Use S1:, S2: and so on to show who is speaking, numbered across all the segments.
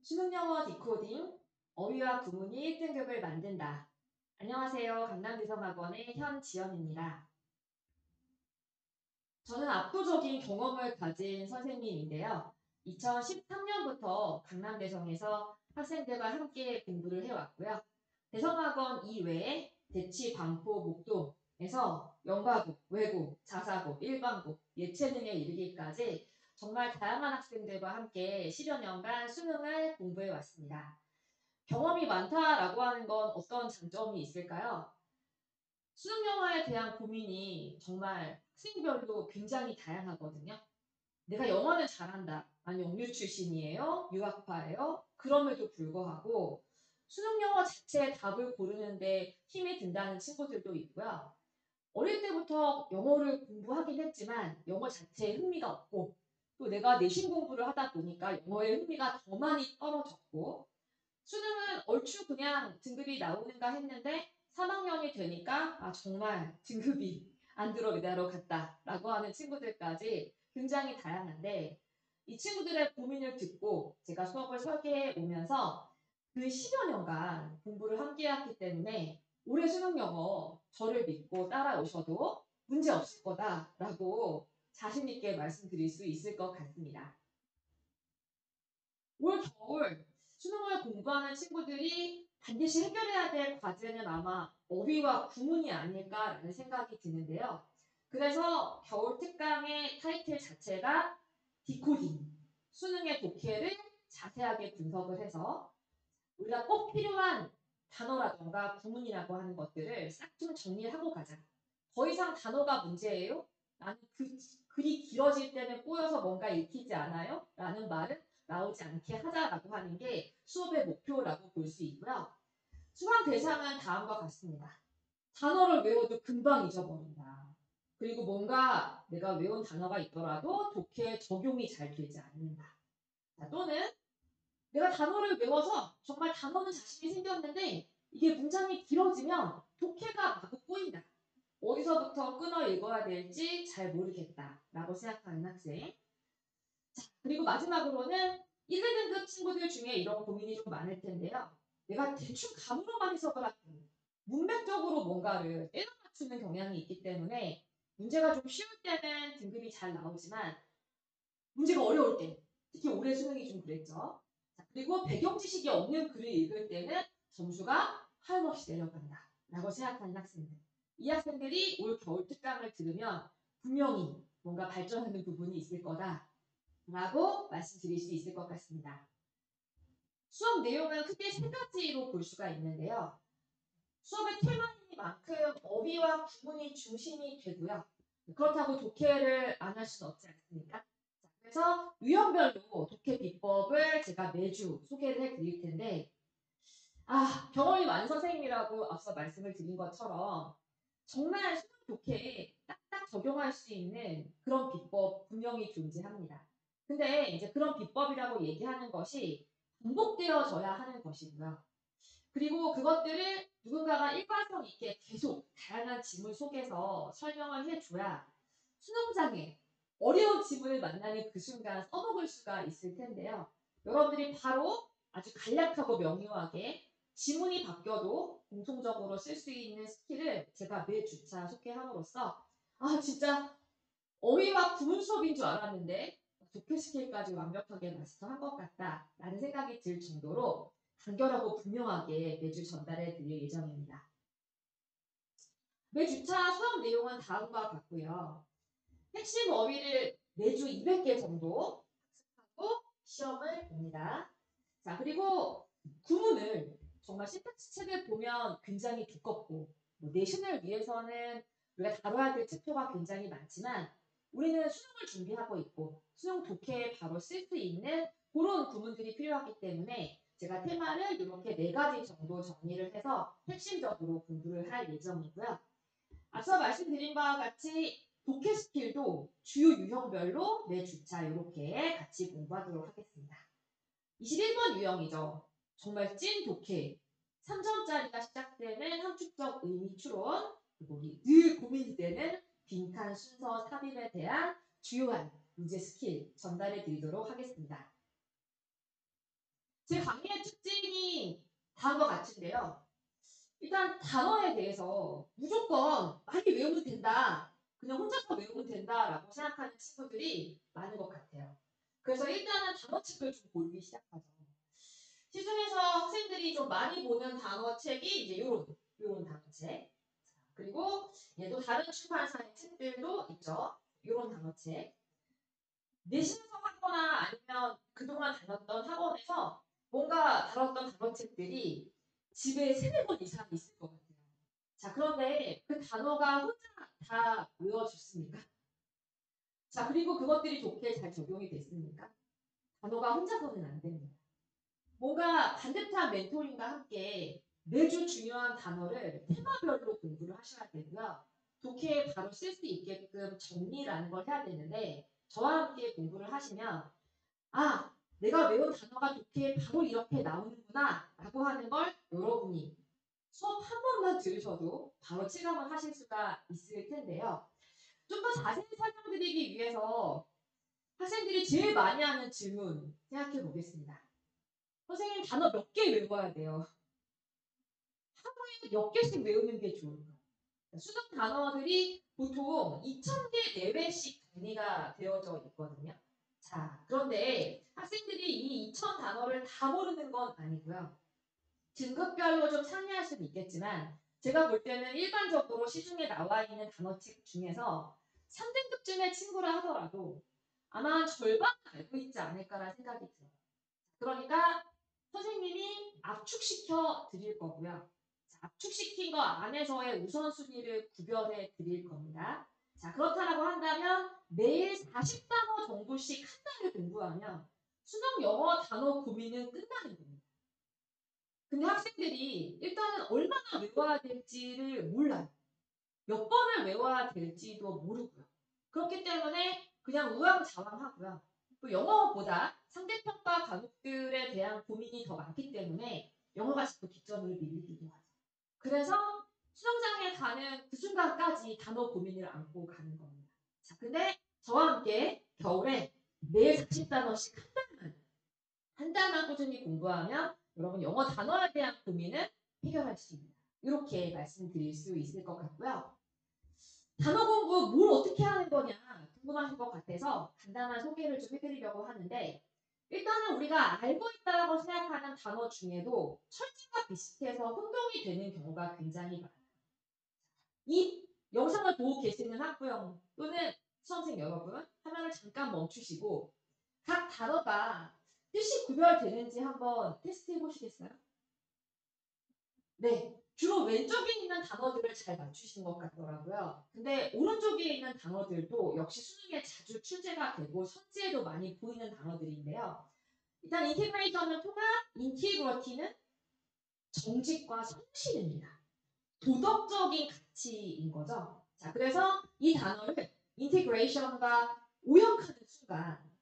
S1: 수능영어 디코딩, 어휘와 구문이 1등급을 만든다. 안녕하세요. 강남대성학원의 현지연입니다. 저는 압도적인 경험을 가진 선생님인데요. 2013년부터 강남대성에서 학생들과 함께 공부를 해왔고요. 대성학원 이외에 대치, 반포, 목동에서 영과국, 외국, 자사고, 일반고, 예체능에 이르기까지 정말 다양한 학생들과 함께 10여 년간 수능을 공부해 왔습니다. 경험이 많다라고 하는 건 어떤 장점이 있을까요? 수능 영어에 대한 고민이 정말 학생별로 굉장히 다양하거든요. 내가 영어는 잘한다. 아니 영유 출신이에요? 유학파예요? 그럼에도 불구하고 수능 영어 자체의 답을 고르는데 힘이 든다는 친구들도 있고요. 어릴 때부터 영어를 공부하긴 했지만 영어 자체에 흥미가 없고 또 내가 내신 공부를 하다 보니까 영어에 흥미가 더 많이 떨어졌고 수능은 얼추 그냥 등급이 나오는가 했는데 3학년이 되니까 정말 등급이 안 들어 이대로 갔다라고 하는 친구들까지 굉장히 다양한데 이 친구들의 고민을 듣고 제가 수업을 설계해 오면서 그 10여 년간 공부를 함께 했기 때문에 올해 수능 영어 저를 믿고 따라오셔도 문제 없을 거다라고 자신 있게 말씀드릴 수 있을 것 같습니다. 올 겨울 수능을 공부하는 친구들이 반드시 해결해야 될 과제는 아마 어휘와 구문이 아닐까라는 생각이 드는데요. 그래서 겨울 특강의 타이틀 자체가 디코딩, 수능의 독해를 자세하게 분석을 해서 우리가 꼭 필요한 단어라던가 구문이라고 하는 것들을 싹 좀 정리하고 가자. 더 이상 단어가 문제예요? 나는 글이 길어질 때는 꼬여서 뭔가 읽히지 않아요? 라는 말은 나오지 않게 하자라고 하는 게 수업의 목표라고 볼 수 있고요. 수강 대상은 다음과 같습니다. 단어를 외워도 금방 잊어버린다. 그리고 뭔가 내가 외운 단어가 있더라도 독해에 적용이 잘 되지 않는다. 또는 내가 단어를 외워서 정말 단어는 자신이 생겼는데 이게 문장이 길어지면 독해가 마구 꼬인다. 어디서부터 끊어 읽어야 될지 잘 모르겠다라고 생각하는 학생. 자, 그리고 마지막으로는 1, 2등급 친구들 중에 이런 고민이 좀 많을 텐데요. 내가 대충 감으로만 해석을 하고 문맥적으로 뭔가를 때려 맞추는 경향이 있기 때문에 문제가 좀 쉬울 때는 등급이 잘 나오지만 문제가 어려울 때, 특히 올해 수능이 좀 그랬죠. 자, 그리고 배경 지식이 없는 글을 읽을 때는 점수가 하염없이 내려간다. 라고 생각하는 학생들. 이 학생들이 올 겨울 특강을 들으면 분명히 뭔가 발전하는 부분이 있을 거다. 라고 말씀드릴 수 있을 것 같습니다. 수업 내용은 크게 세 가지로 볼 수가 있는데요. 수업의 테마이니만큼 어휘와 구문이 중심이 되고요. 그렇다고 독해를 안 할 수는 없지 않습니까? 그래서 유형별로 독해 비법을 제가 매주 소개를 해드릴 텐데 경험이 많은 선생님이라고 앞서 말씀을 드린 것처럼 정말 수능 독해에 딱딱 적용할 수 있는 그런 비법 분명히 존재합니다. 근데 이제 그런 비법이라고 얘기하는 것이 반복되어져야 하는 것이고요. 그리고 그것들을 누군가가 일관성 있게 계속 다양한 지문 속에서 설명을 해줘야 수능장에 어려운 지문을 만나는 그 순간 써먹을 수가 있을 텐데요. 여러분들이 바로 아주 간략하고 명료하게 지문이 바뀌어도 공통적으로 쓸 수 있는 스킬을 제가 매주차 소개함으로써 진짜 어휘와 구문 수업인 줄 알았는데 독해 스킬까지 완벽하게 마스터한 것 같다라는 생각이 들 정도로 간결하고 분명하게 매주 전달해 드릴 예정입니다. 매주차 수업 내용은 다음과 같고요. 핵심 어휘를 매주 200개 정도 학습하고 시험을 봅니다. 자, 그리고 구문을 정말 신탁시 책을 보면 굉장히 두껍고 내신을 위해서는 우리가 다뤄야 될 챕터가 굉장히 많지만 우리는 수능을 준비하고 있고 수능 독해에 바로 쓸 수 있는 그런 구문들이 필요하기 때문에 제가 테마를 이렇게 4가지 정도 정리를 해서 핵심적으로 공부를 할 예정이고요. 앞서 말씀드린 바와 같이 독해 스킬도 주요 유형별로 매주차 이렇게 같이 공부하도록 하겠습니다. 21번 유형이죠. 정말 찐 독해. 3점짜리가 시작되는 함축적 의미 추론, 그리고 늘 고민이 되는 빈칸 순서 삽입에 대한 주요한 문제 스킬 전달해 드리도록 하겠습니다. 제 강의의 특징이 다음과 같은데요. 일단 단어에 대해서 무조건 많이 외우면 된다. 그냥 혼자서 외우면 된다라고 생각하는 친구들이 많은 것 같아요. 그래서 일단은 단어책을 좀 보기 시작하죠. 시중에서 학생들이 좀 많이 보는 단어책이 이제 요런 단어책. 그리고 또 다른 출판사의 책들도 있죠. 요런 단어책. 내신에서 하거나 아니면 그동안 다녔던 학원에서 뭔가 다뤘던 단어책들이 집에 3-4권 이상 있을 것 같아요. 자, 그런데 그 단어가 혼자 다 외워졌습니까? 자, 그리고 그것들이 좋게 잘 적용이 됐습니까? 단어가 혼자서는 안 됩니다. 뭔가 반듯한 멘토링과 함께 매주 중요한 단어를 테마별로 공부를 하셔야 되고요. 독해에 바로 쓸 수 있게끔 정리라는 걸 해야 되는데 저와 함께 공부를 하시면 아, 내가 외운 단어가 독해에 바로 이렇게 나오는구나 라고 하는 걸 여러분이 수업 한 번만 들으셔도 바로 체감을 하실 수가 있을 텐데요. 좀 더 자세히 설명드리기 위해서 학생들이 제일 많이 하는 질문 생각해 보겠습니다. 선생님 단어 몇 개 외워야 돼요? 하루에 몇 개씩 외우는 게 좋을까요? 수능 단어들이 보통 2,000개 내외씩 정리가 되어져 있거든요. 자, 그런데 학생들이 이 2,000 단어를 다 모르는 건 아니고요. 등급별로 좀 상이할 수는 있겠지만 제가 볼 때는 일반적으로 시중에 나와 있는 단어책 중에서 3등급쯤의 친구라 하더라도 아마 절반은 알고 있지 않을까라는 생각이 들어요. 그러니까 선생님이 압축시켜 드릴 거고요. 자, 압축시킨 거 안에서의 우선순위를 구별해 드릴 겁니다. 자, 그렇다라고 한다면 매일 40단어 정도씩 한 달을 공부하면 수능 영어 단어 고민은 끝나는 겁니다. 근데 학생들이 일단은 얼마나 외워야 될지를 몰라요. 몇 번을 외워야 될지도 모르고요. 그렇기 때문에 그냥 우왕좌왕하고요. 또 영어보다 상대평가 과목들에 대한 고민이 더 많기 때문에 영어가 자꾸 뒷점을 밀리기도 하죠. 그래서 수영장에 가는 그 순간까지 단어 고민을 안고 가는 겁니다. 자, 근데 저와 함께 겨울에 매일 40단어씩 한 달만 꾸준히 공부하면 여러분 영어 단어에 대한 고민을 해결할 수 있다. 이렇게 말씀드릴 수 있을 것 같고요. 단어 공부 뭘 어떻게 하는 거냐 궁금하실 것 같아서 간단한 소개를 좀 해드리려고 하는데 일단은 우리가 알고 있다고 생각하는 단어 중에도 철자가 비슷해서 혼동이 되는 경우가 굉장히 많아요. 이 영상을 보고 계시는 학부형 또는 수험생 여러분 화면을 잠깐 멈추시고 각 단어가 뜻이 구별되는지 한번 테스트 해보시겠어요? 네. 주로 왼쪽에 있는 단어들을 잘 맞추신 것 같더라고요. 근데 오른쪽에 있는 단어들도 역시 수능에 자주 출제가 되고 선지에도 많이 보이는 단어들인데요. 일단 인티그레이션은 통합, 인티그러티는 정직과 성실입니다. 도덕적인 가치인 거죠. 자, 그래서 이 단어를 인티그레이션과 오역하는 순간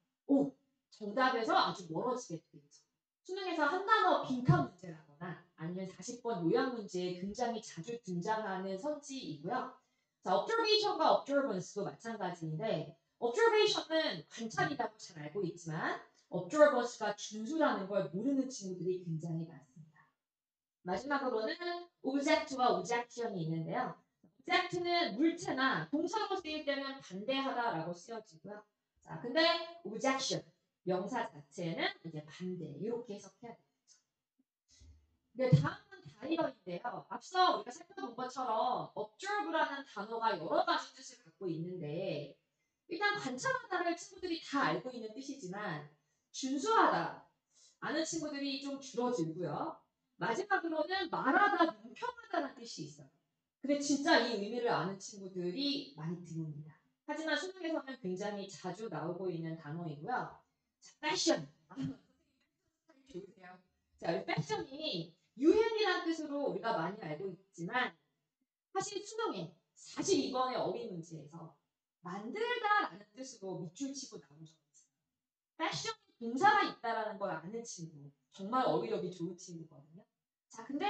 S1: 정답에서 아주 멀어지게 되죠. 수능에서 한 단어 빈칸 문제라거나 아니면 40번 요약 문제에 굉장히 자주 등장하는 선지이고요. 자, observation과 observance도 마찬가지인데 observation은 관찰이라고 잘 알고 있지만 observance가 준수라는 걸 모르는 친구들이 굉장히 많습니다. 마지막으로는 object와 objection이 있는데요. object는 물체나 동사로 쓰일 때는 반대하다라고 쓰여지고요. 자, 근데 objection 명사 자체는 이제 반대 이렇게 해석해야 되겠죠. 네, 다음은 다이어인데요. 앞서 우리가 살펴본 것처럼 observe라는 단어가 여러 가지 뜻을 갖고 있는데 일단 관찰하다를 친구들이 다 알고 있는 뜻이지만 준수하다 아는 친구들이 좀 줄어들고요. 마지막으로는 말하다, 논평하다는 뜻이 있어요. 근데 진짜 이 의미를 아는 친구들이 많이 드뭅니다. 하지만 수능에서는 굉장히 자주 나오고 있는 단어이고요. 자, 패션. 좋으세요. 자, 우리 패션이 유행이라는 뜻으로 우리가 많이 알고 있지만 사실 수능에 42번의 어휘 문제에서 만들다라는 뜻으로 밑줄 치고 나온 적이 있어요. 패션 동사가 있다라는 걸 아는 친구. 정말 어휘력이 좋은 친구거든요. 자, 근데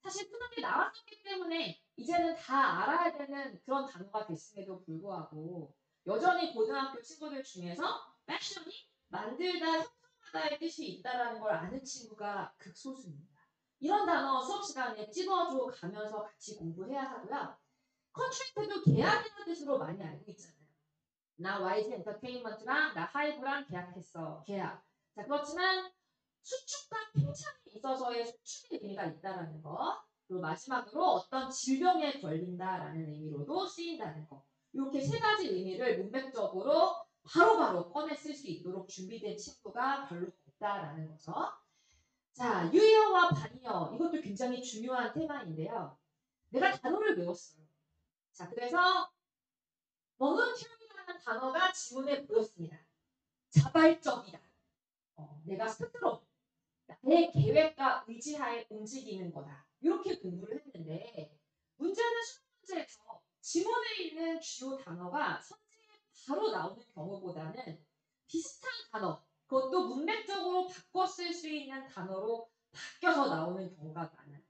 S1: 사실 수능이 나왔었기 때문에 이제는 다 알아야 되는 그런 단어가 됐음에도 불구하고 여전히 고등학교 친구들 중에서 패션이 만들다, 하다의 뜻이 있다라는 걸 아는 친구가 극소수입니다. 이런 단어 수업 시간에 찝어줘 가면서 같이 공부해야 하고요. 컨트랙트도 계약이라는 뜻으로 많이 알고 있잖아요. 나 YG 엔터테인먼트랑 나 하이브랑 계약했어. 계약. 자, 그렇지만 수축과 팽창에 있어서의 수축의 의미가 있다라는 거. 그리고 마지막으로 어떤 질병에 걸린다라는 의미로도 쓰인다는 거. 이렇게 세 가지 의미를 문맥적으로 바로바로 꺼내 쓸 수 있도록 준비된 친구가 별로 없다라는 거죠. 자, 유의어와 반의어. 이것도 굉장히 중요한 테마인데요. 내가 단어를 외웠어요. 자, 그래서 voluntary라는 단어가 지문에 보였습니다. 자발적이다. 내가 스스로 나의 계획과 의지하에 움직이는 거다. 이렇게 공부를 했는데 문제는 수능 문제에서 지문에 있는 주요 단어가 선지에 바로 나오는 경우보다는 비슷한 단어, 그것도 문맥적으로 바꿔 쓸 수 있는 단어로 바뀌어서 나오는 경우가 많아요.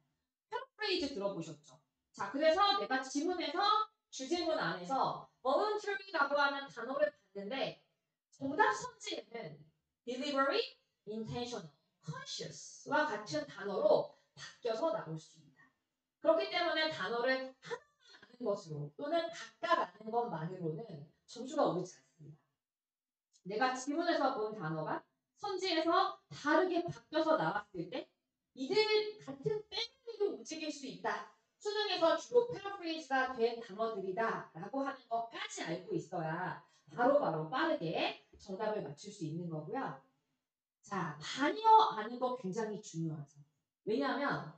S1: 패러프레이즈 들어보셨죠? 자, 그래서 내가 지문에서 주제문 안에서 voluntary라고 하는 단어를 봤는데 정답 선지에는 delivery, intentional, conscious와 같은 단어로 바뀌어서 나올 수 있다. 그렇기 때문에 단어를 하나만 아는 것으로 또는 각각 아는 것만으로는 점수가 오르지 않습니다. 내가 지문에서 본 단어가 선지에서 다르게 바뀌어서 나왔을 때 이들 같은 패밀리로 움직일 수 있다. 수능에서 주로 패러프레이즈가 된 단어들이다 라고 하는 것까지 알고 있어야 바로바로 빠르게 정답을 맞출 수 있는 거고요. 자, 반의어 아는 거 굉장히 중요하죠. 왜냐하면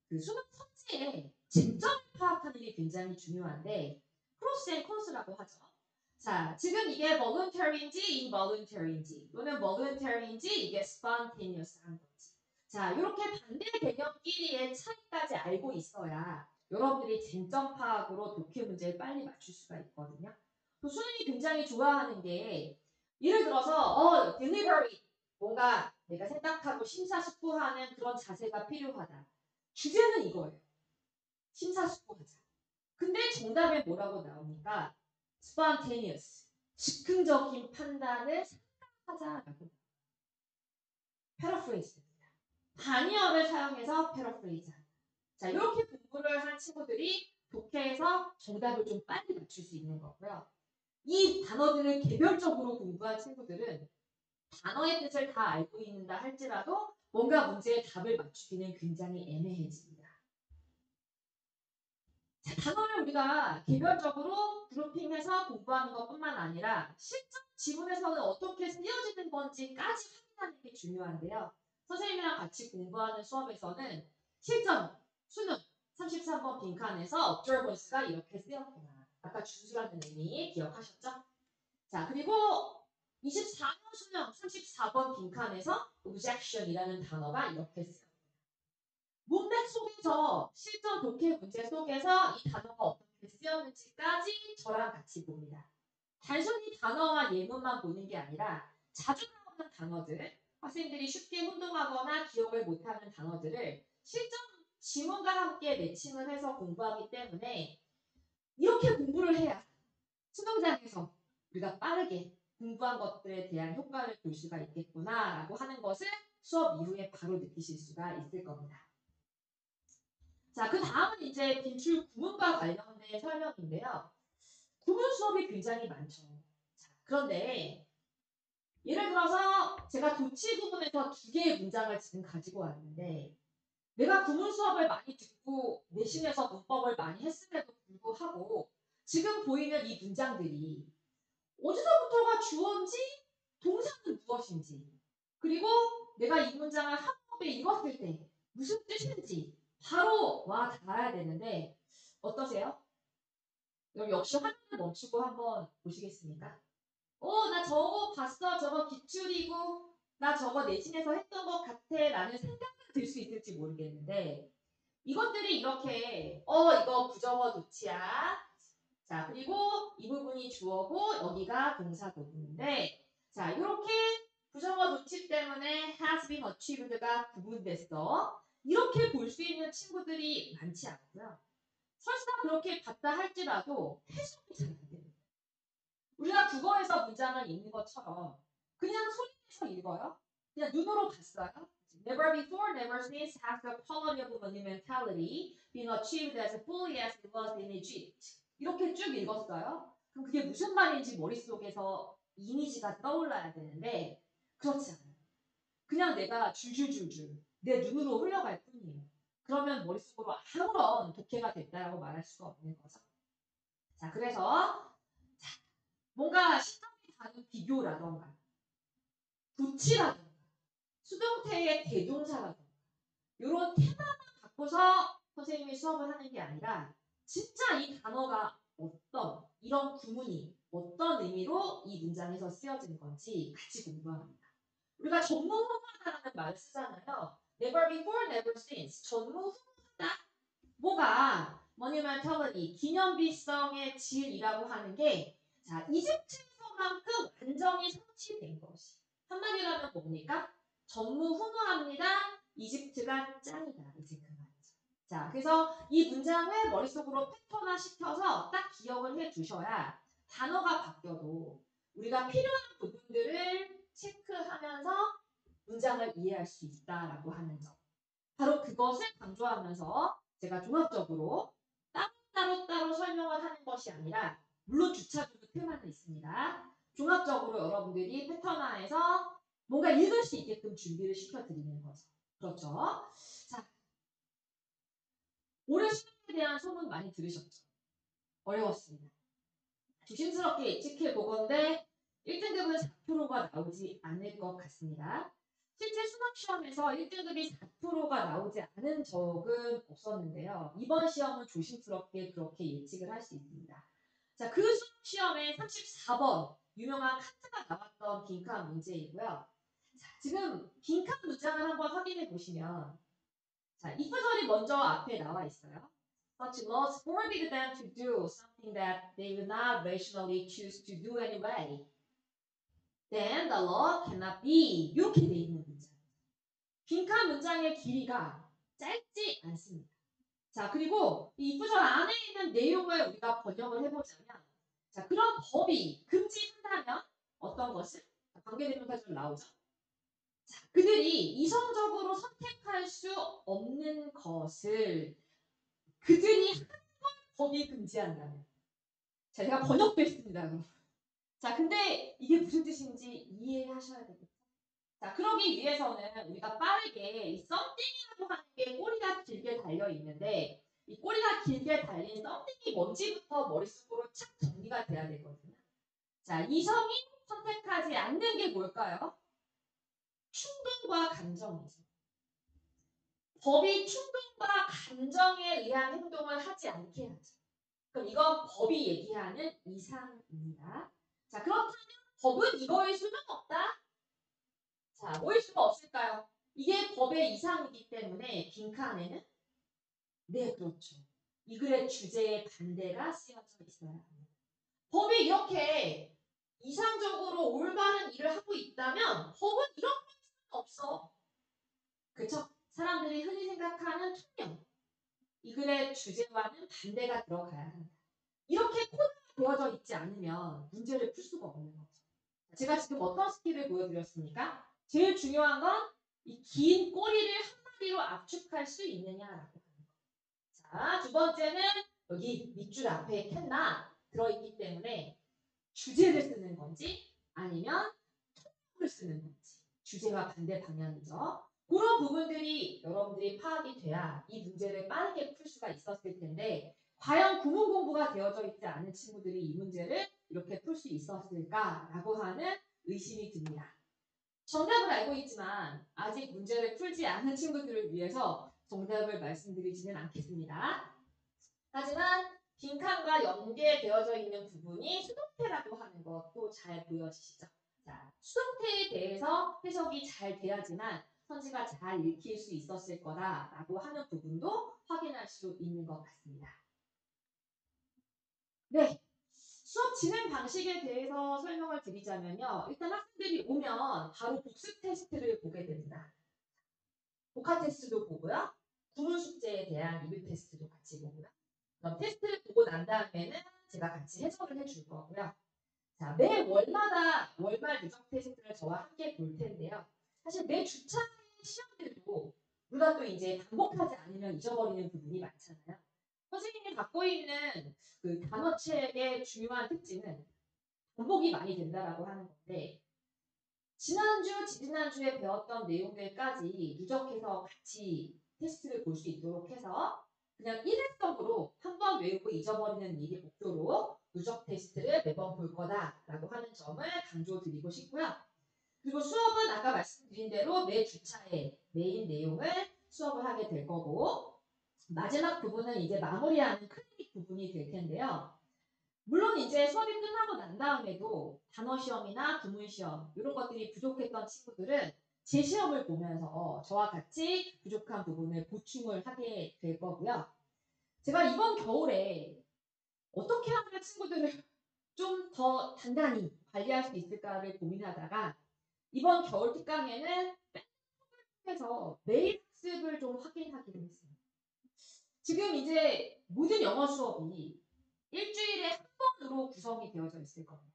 S1: 그 수능 선지에 쟁점을 파악하는 게 굉장히 중요한데 프로스 앤 콘스라고 하죠. 자, 지금 이게 voluntary인지 involuntary인지 또는 voluntary인지 이게 spontaneous한 건지. 자, 이렇게 반대 개념끼리의 차이까지 알고 있어야 여러분들이 쟁점 파악으로 독해 문제를 빨리 맞출 수가 있거든요. 또 수능이 굉장히 좋아하는 게 예를 들어서 delivery 뭔가 내가 생각하고 심사숙고하는 그런 자세가 필요하다. 주제는 이거예요. 심사숙고하자. 근데 정답에 뭐라고 나옵니까? spontaneous. 즉흥적인 판단을 생각하자라고. 패러프레이즈입니다. 반의어를 사용해서 패러프레이즈. 자, 이렇게 공부를 한 친구들이 독해에서 정답을 좀 빨리 맞출 수 있는 거고요. 이 단어들을 개별적으로 공부한 친구들은 단어의 뜻을 다 알고 있는다 할지라도 뭔가 문제의 답을 맞추기는 굉장히 애매해집니다. 자, 단어를 우리가 개별적으로 그룹핑해서 공부하는 것뿐만 아니라 실전 지문에서는 어떻게 쓰여지는 건지까지 확인하는 게 중요한데요. 선생님이랑 같이 공부하는 수업에서는 실전, 수능 33번 빈칸에서 observance가 이렇게 쓰였구나. 아까 준수라는 의미 기억하셨죠? 자, 그리고 24년 수능 34번 빈칸에서 objection이라는 단어가 이렇게 쓰였습니다. 문맥 속에서 실전 독해 문제 속에서 이 단어가 어떻게 쓰였는지까지 저랑 같이 봅니다. 단순히 단어와 예문만 보는 게 아니라 자주 나오는 단어들, 학생들이 쉽게 혼동하거나 기억을 못하는 단어들을 실전 지문과 함께 매칭을 해서 공부하기 때문에 이렇게 공부를 해야 수능장에서 우리가 빠르게 공부한 것들에 대한 효과를 볼 수가 있겠구나라고 하는 것을 수업 이후에 바로 느끼실 수가 있을 겁니다. 자, 그 다음은 이제 빈출 구문과 관련된 설명인데요. 구문 수업이 굉장히 많죠. 자, 그런데 예를 들어서 제가 도치 구문에서 2개의 문장을 지금 가지고 왔는데 내가 구문 수업을 많이 듣고 내신에서 문법을 많이 했음에도 불구하고 지금 보이는 이 문장들이 어디서부터가 주어인지 동사는 무엇인지 그리고 내가 이 문장을 한문법에 읽었을 때 무슨 뜻인지 바로 와 닿아야 되는데 어떠세요? 그럼 역시 화면을 멈추고 한번 보시겠습니까? 나 저거 봤어. 저거 기출이고 나 저거 내신에서 했던 것 같아 라는 생각이 들 수 있을지 모르겠는데 이것들이 이렇게 이거 부정어 도치야. 자, 그리고 이 부분이 주어고 여기가 동사 부분인데 자, 이렇게 부정어 도치 때문에 has been achieved가 구분됐어. 이렇게 볼 수 있는 친구들이 많지 않고요. 설사 그렇게 봤다 할지라도 해석이 잘 안 됩니다. 우리가 국어에서 문장을 읽는 것처럼 그냥 소리내서 읽어요. 그냥 눈으로 봤어요. Never before, never since has the quality of monumentality been achieved as fully as it was in Egypt. 이렇게 쭉 읽었어요. 그럼 그게 무슨 말인지 머릿속에서 이미지가 떠올라야 되는데 그렇지 않아요. 그냥 내가 줄줄줄줄 내 눈으로 흘러갈 뿐이에요. 그러면 머릿속으로 아무런 독해가 됐다라고 말할 수가 없는 거죠. 자, 그래서 뭔가 시점이 다른 비교라던가 도치라던가 수동태의 대동사라던가 이런 테마만 갖고서 선생님이 수업을 하는 게 아니라 진짜 이 단어가 어떤 이런 구문이 어떤 의미로 이 문장에서 쓰여진 건지 같이 공부합니다. 우리가 전무후무하다라는 말을 쓰잖아요. Never before, never since. 전무후무하다. 뭐가 monumentality, 기념비성의 질이라고 하는 게 자, 이집트에서만큼 완전히 성취된 것이. 한마디로 하면 뭡니까? 전무후무합니다. 이집트가 짱이다. 이제 그 말이죠. 자, 그래서 이 문장을 머릿속으로 패턴화 시켜서 딱 기억을 해 두셔야 단어가 바뀌어도 우리가 필요한 부분들을 체크하면서 문장을 이해할 수 있다라고 하는 점. 바로 그것을 강조하면서 제가 종합적으로 따로 설명을 하는 것이 아니라 물론 주차적으로 테마는 있습니다. 종합적으로 여러분들이 패턴화해서 뭔가 읽을 수 있게끔 준비를 시켜드리는 거죠. 그렇죠? 자, 올해 수능에 대한 소문 많이 들으셨죠? 어려웠습니다. 조심스럽게 예측해 보건데 1등급은 4%가 나오지 않을 것 같습니다. 실제 수능시험에서 1등급이 4%가 나오지 않은 적은 없었는데요. 이번 시험은 조심스럽게 그렇게 예측을 할 수 있습니다. 자, 그 수능시험에 34번 유명한 카트가 나왔던 빈칸 문제이고요. 자, 지금 빈칸 문장을 한번 확인해 보시면 자, 이 구절이 먼저 앞에 나와 있어요. Such laws forbid them to do something that they would not rationally choose to do anyway. Then the law cannot be. 이렇게 돼 있는 문장. 빈칸 문장의 길이가 짧지 않습니다. 자, 그리고 이 구절 안에 있는 내용을 우리가 번역을 해보자면 자, 그런 법이 금지한다면 어떤 것을? 관계대명사절 나오죠. 자, 그들이 이성적으로 선택할 수 없는 것을 그들이 하는 걸 법이 금지한다면. 자, 제가 번역도 했습니다. 그럼. 자, 근데 이게 무슨 뜻인지 이해하셔야 되겠죠. 자, 그러기 위해서는 우리가 빠르게 이 썸띵이라고 하는 게 꼬리가 길게 달려 있는데 이 꼬리가 길게 달린 썸띵이 뭔지부터 머릿속으로 착 정리가 돼야 되거든요. 자, 이성이 선택하지 않는 게 뭘까요? 충동과 감정이죠. 법이 충동과 감정에 의한 행동을 하지 않게 하죠. 그럼 이건 법이 얘기하는 이상입니다. 자, 그렇다면 법은 이거일 수는 없다. 자, 뭐일 수가 없을까요? 이게 법의 이상이기 때문에 빈칸에는 네, 그렇죠. 이 글의 주제에 반대가 쓰여져 있어야 합니다. 법이 이렇게 이상적으로 올바른 일을 하고 있다면 법은 이런 걸 수는 없어. 그렇죠? 사람들이 흔히 생각하는 투명. 이 글의 주제와는 반대가 들어가야 합니다. 이렇게 코드가 되어져 있지 않으면 문제를 풀 수가 없는 거죠. 제가 지금 어떤 스킬을 보여드렸습니까? 제일 중요한 건 이 긴 꼬리를 한마디로 압축할 수 있느냐라고 하는 거. 자, 두 번째는 여기 밑줄 앞에 캔나 들어있기 때문에 주제를 쓰는 건지 아니면 통역을 쓰는 건지 주제와 반대 방향이죠. 그런 부분들이 여러분들이 파악이 돼야 이 문제를 빠르게 풀 수가 있었을 텐데 과연 구문 공부가 되어져 있지 않은 친구들이 이 문제를 이렇게 풀 수 있었을까라고 하는 의심이 듭니다. 정답을 알고 있지만 아직 문제를 풀지 않은 친구들을 위해서 정답을 말씀드리지는 않겠습니다. 하지만 빈칸과 연계되어져 있는 부분이 수동태라고 하는 것도 잘 보여지시죠? 자, 수동태에 대해서 해석이 잘 돼야지만 선지가 잘 읽힐 수 있었을 거다라고 하는 부분도 확인할 수 있는 것 같습니다. 네, 수업 진행 방식에 대해서 설명을 드리자면요. 일단 학생들이 오면 바로 복습 테스트를 보게 됩니다. 복화 테스트도 보고요. 구문 숙제에 대한 리뷰 테스트도 같이 보고요. 그럼 테스트를 보고 난 다음에는 제가 같이 해설을 해줄 거고요. 자, 매 월마다 월말 누적 테스트를 저와 함께 볼 텐데요. 사실 매 주차의 시험들도 우리가 또 이제 반복하지 않으면 잊어버리는 부분이 많잖아요. 선생님이 갖고 있는 그 단어책의 중요한 특징은 반복이 많이 된다라고 하는 건데 지난주, 지지난주에 배웠던 내용들까지 누적해서 같이 테스트를 볼 수 있도록 해서 그냥 일회성으로 한 번 외우고 잊어버리는 일이 목표로 누적 테스트를 매번 볼 거다라고 하는 점을 강조드리고 싶고요. 그리고 수업은 아까 말씀드린 대로 매 주차에 메인 내용을 수업을 하게 될 거고 마지막 부분은 이제 마무리하는 클리닉 부분이 될 텐데요. 물론 이제 수업이 끝나고 난 다음에도 단어 시험이나 구문 시험 이런 것들이 부족했던 친구들은 제 시험을 보면서 저와 같이 부족한 부분을 보충을 하게 될 거고요. 제가 이번 겨울에 어떻게 하면 친구들을 좀 더 단단히 관리할 수 있을까를 고민하다가 이번 겨울 특강에는 해서 매일 학습을 좀 확인하기로 했어요. 지금 이제 모든 영어 수업이 일주일에 한 번으로 구성이 되어져 있을 겁니다.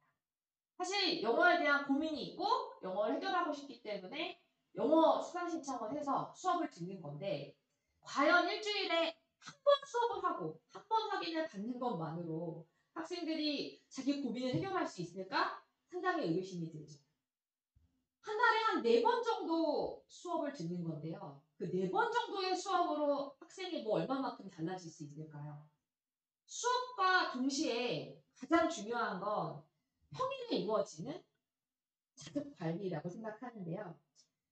S1: 사실 영어에 대한 고민이 있고 영어를 해결하고 싶기 때문에 영어 수강 신청을 해서 수업을 듣는 건데 과연 일주일에 한 번 수업을 하고 한 번 확인을 받는 것만으로 학생들이 자기 고민을 해결할 수 있을까? 상당히 의구심이 들죠. 한 달에 한 4번 정도 수업을 듣는 건데요. 그 4번 정도의 수업으로 학생이 뭐 얼마만큼 달라질 수 있을까요? 수업과 동시에 가장 중요한 건 평일에 이루어지는 자습 관리라고 생각하는데요.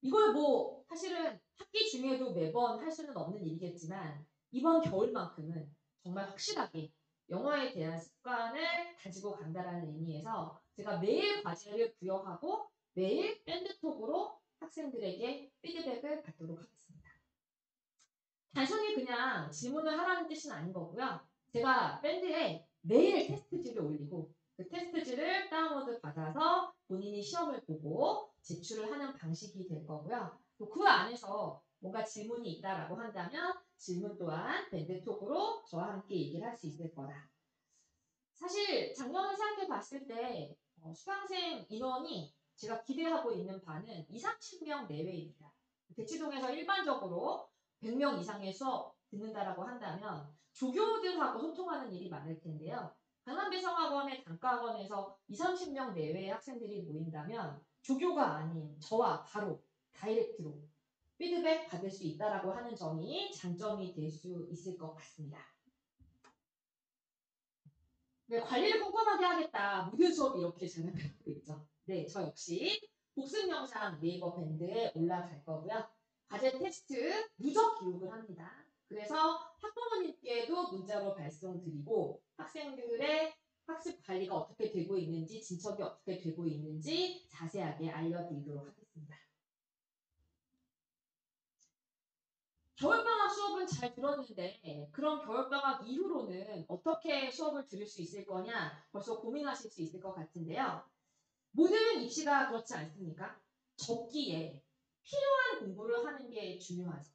S1: 이걸 뭐 사실은 학기 중에도 매번 할 수는 없는 일이겠지만 이번 겨울만큼은 정말 확실하게 영어에 대한 습관을 가지고 간다라는 의미에서 제가 매일 과제를 부여하고 매일 밴드톡으로 학생들에게 피드백을 받도록 하겠습니다. 단순히 그냥 질문을 하라는 뜻은 아닌 거고요. 제가 밴드에 매일 테스트지를 올리고 그 테스트지를 다운로드 받아서 본인이 시험을 보고 제출을 하는 방식이 될 거고요. 또 그 안에서 뭔가 질문이 있다라고 한다면 질문 또한 밴드톡으로 저와 함께 얘기를 할 수 있을 거다. 사실 작년을 생각해 봤을 때 수강생 인원이 제가 기대하고 있는 바는 20, 30명 내외입니다. 대치동에서 일반적으로 100명 이상의 수업 듣는다라고 한다면 조교들하고 소통하는 일이 많을 텐데요. 강남배성학원의 단과학원에서 20, 30명 내외의 학생들이 모인다면 조교가 아닌 저와 바로 다이렉트로 피드백 받을 수 있다라고 하는 점이 장점이 될 수 있을 것 같습니다. 네, 관리를 꼼꼼하게 하겠다. 모든 수업이 이렇게 진행하고 있죠. 네, 저 역시 복습 영상 네이버 밴드에 올라갈 거고요. 과제 테스트 누적 기록을 합니다. 그래서 학부모님께도 문자로 발송드리고 학생들의 학습 관리가 어떻게 되고 있는지, 진척이 어떻게 되고 있는지 자세하게 알려드리도록 하겠습니다. 겨울방학 수업은 잘 들었는데 그럼 겨울방학 이후로는 어떻게 수업을 들을 수 있을 거냐 벌써 고민하실 수 있을 것 같은데요. 모든 입시가 그렇지 않습니까? 적기에 필요한 공부를 하는 게 중요하죠.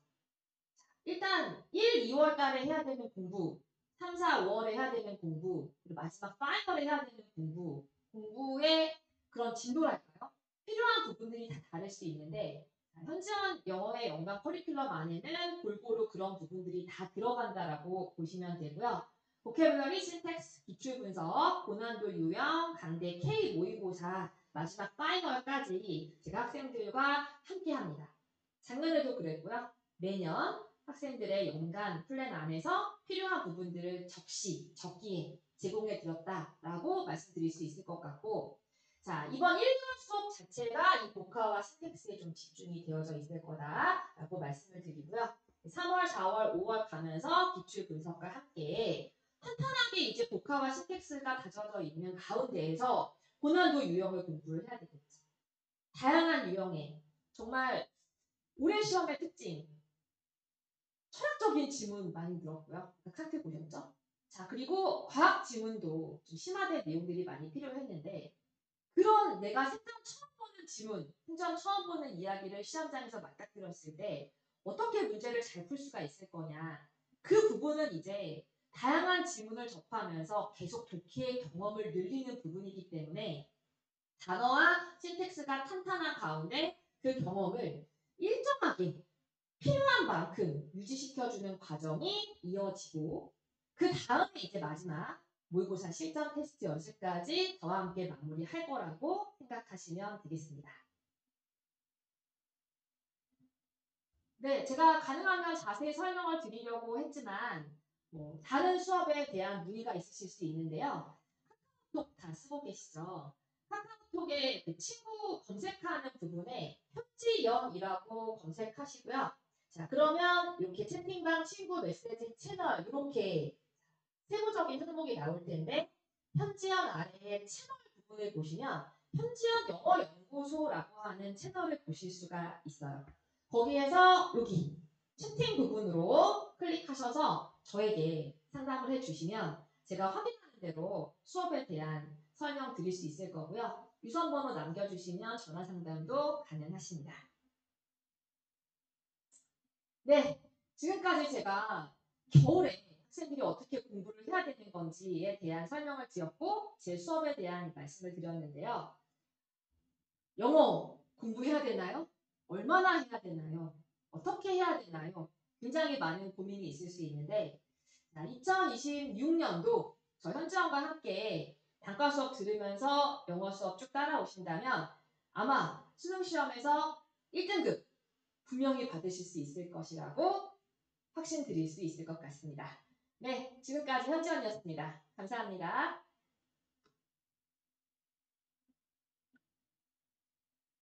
S1: 일단 1, 2월 달에 해야 되는 공부, 3, 4, 5월에 해야 되는 공부, 그리고 마지막 파이널에 해야 되는 공부의 그런 진도랄까요? 필요한 부분들이 다 다를 수 있는데 현지원 영어의 연간 커리큘럼 안에는 골고루 그런 부분들이 다 들어간다라고 보시면 되고요. 보캐블러리, 신텍스, 기출 분석, 고난도 유형, 강대 K 모의고사, 마지막 파이널까지 제가 학생들과 함께 합니다. 작년에도 그랬고요. 매년 학생들의 연간 플랜 안에서 필요한 부분들을 적기에 제공해 드렸다라고 말씀드릴 수 있을 것 같고 자, 이번 1개월 수업 자체가 이 보카와 신텍스에 좀 집중이 되어져 있을 거다라고 말씀을 드리고요. 3월, 4월, 5월 가면서 기출 분석과 함께 탄탄하게 이제 보카와 신텍스가 다져져 있는 가운데에서 고난도 유형을 공부를 해야 되겠죠. 다양한 유형의 정말 올해 시험의 특징 철학적인 지문 많이 들었고요. 칸트 보셨죠? 자, 그리고 과학 지문도 좀 심화된 내용들이 많이 필요했는데 그런 내가 생전 처음 보는 지문, 생전 처음 보는 이야기를 시험장에서 맞닥뜨렸을 때 어떻게 문제를 잘 풀 수가 있을 거냐. 그 부분은 이제 다양한 지문을 접하면서 계속 독해의 경험을 늘리는 부분이기 때문에 단어와 신텍스가 탄탄한 가운데 그 경험을 일정하게 필요한 만큼 유지시켜주는 과정이 이어지고 그 다음에 이제 마지막 모의고사 실전 테스트 연습까지 저와 함께 마무리할 거라고 생각하시면 되겠습니다. 네, 제가 가능하면 자세히 설명을 드리려고 했지만 다른 수업에 대한 문의가 있으실 수 있는데요. 카카오톡 다 쓰고 계시죠? 카카오톡에 그 친구 검색하는 부분에 현지연이라고 검색하시고요. 자, 그러면 이렇게 채팅방 친구 메시지 채널 이렇게 세부적인 항목이 나올 텐데 현지연 아래에 채널 부분을 보시면 현지연 영어연구소라고 하는 채널을 보실 수가 있어요. 거기에서 여기 채팅 부분으로 클릭하셔서 저에게 상담을 해주시면 제가 확인하는 대로 수업에 대한 설명 드릴 수 있을 거고요. 유선번호 남겨주시면 전화 상담도 가능하십니다. 네, 지금까지 제가 겨울에 학생들이 어떻게 공부를 해야 되는 건지에 대한 설명을 드렸고 제 수업에 대한 말씀을 드렸는데요. 영어 공부해야 되나요? 얼마나 해야 되나요? 어떻게 해야 되나요? 굉장히 많은 고민이 있을 수 있는데 2026년도 저 현지원과 함께 단과 수업 들으면서 영어 수업 쭉 따라오신다면 아마 수능 시험에서 1등급 분명히 받으실 수 있을 것이라고 확신드릴 수 있을 것 같습니다. 네, 지금까지 현지원이었습니다. 감사합니다.